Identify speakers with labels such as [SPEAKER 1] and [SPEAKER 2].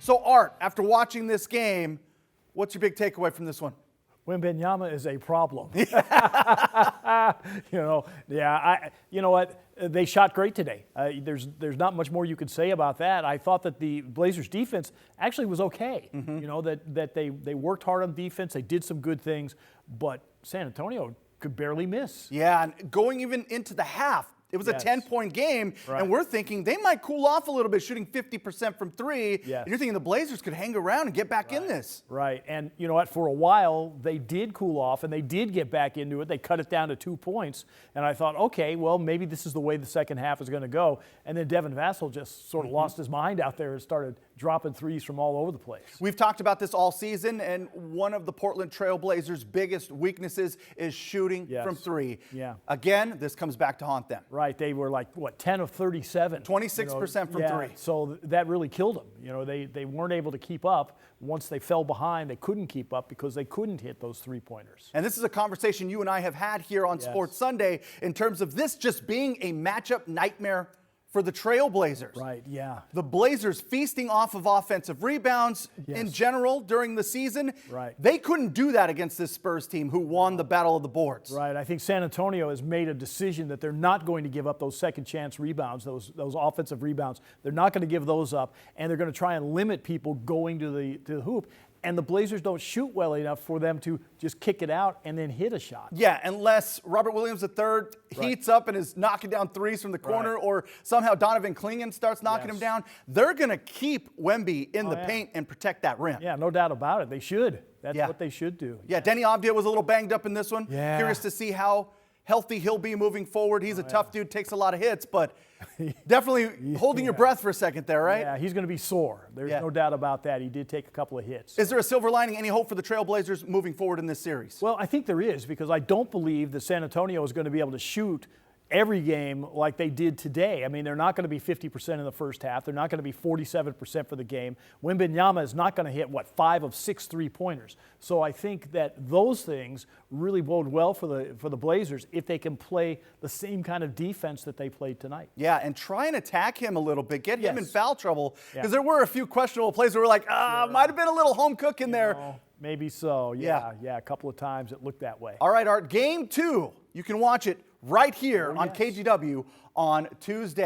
[SPEAKER 1] So, Art, after watching this game, what's your big takeaway from this one?
[SPEAKER 2] Wembanyama is a problem. You know what? They shot great today. There's not much more you could say about that. I thought that the Blazers defense actually was okay. You know, that they worked hard on defense. They did some good things, but San Antonio could barely miss.
[SPEAKER 1] Yeah, and going even into the half, it was a 10-point game, and we're thinking they might cool off a little bit, shooting 50% from three. And you're thinking the Blazers could hang around and get back in this.
[SPEAKER 2] Right, and you know what? For a while, they did cool off, and they did get back into it. They cut it down to 2 points, and I thought, okay, well, maybe this is the way the second half is going to go. And then Devin Vassell just sort of lost his mind out there and started dropping threes from all over the place.
[SPEAKER 1] We've talked about this all season, and one of the Portland Trail Blazers' biggest weaknesses is shooting from three. Again, this comes back to haunt them.
[SPEAKER 2] Right, they were like, what, 10 of 37.
[SPEAKER 1] 26% from three.
[SPEAKER 2] So that really killed them. You know, they weren't able to keep up. Once they fell behind, they couldn't keep up because they couldn't hit those three-pointers.
[SPEAKER 1] And this is a conversation you and I have had here on Sports Sunday in terms of this just being a matchup nightmare for the Trail Blazers.
[SPEAKER 2] Right, yeah.
[SPEAKER 1] The Blazers feasting off of offensive rebounds in general during the season.
[SPEAKER 2] Right.
[SPEAKER 1] They couldn't do that against this Spurs team who won the Battle of the Boards.
[SPEAKER 2] Right. I think San Antonio has made a decision that they're not going to give up those second chance rebounds, those offensive rebounds. They're not going to give those up, and they're going to try and limit people going to the hoop. And the Blazers don't shoot well enough for them to just kick it out and then hit a shot.
[SPEAKER 1] Yeah, unless Robert Williams III heats up and is knocking down threes from the corner, or somehow Donovan Clingan starts knocking him down, they're going to keep Wemby in the paint and protect that rim.
[SPEAKER 2] Yeah, no doubt about it. They should. That's what they should do.
[SPEAKER 1] Yeah, Denny Avdia was a little banged up in this one.
[SPEAKER 2] Yeah.
[SPEAKER 1] Curious to see how healthy he'll be moving forward. He's a tough dude, takes a lot of hits, but definitely holding your breath for a second there, right?
[SPEAKER 2] Yeah, he's going to be sore. There's no doubt about that. He did take a couple of hits.
[SPEAKER 1] Is there a silver lining, any hope for the Trailblazers moving forward in this series?
[SPEAKER 2] Well, I think there is, because I don't believe that San Antonio is going to be able to shoot every game like they did today. I mean, they're not going to be 50% in the first half. They're not going to be 47% for the game. Wembanyama is not going to hit, 5 of 6 3-pointers. So I think that those things really bode well for the Blazers if they can play the same kind of defense that they played tonight.
[SPEAKER 1] Yeah, and try and attack him a little bit. Get him in foul trouble. Because there were a few questionable plays where we're like, might have been a little home cook in there.
[SPEAKER 2] Maybe so. Yeah, a couple of times it looked that way.
[SPEAKER 1] All right, Art, Game 2. You can watch it right here on KGW on Tuesday.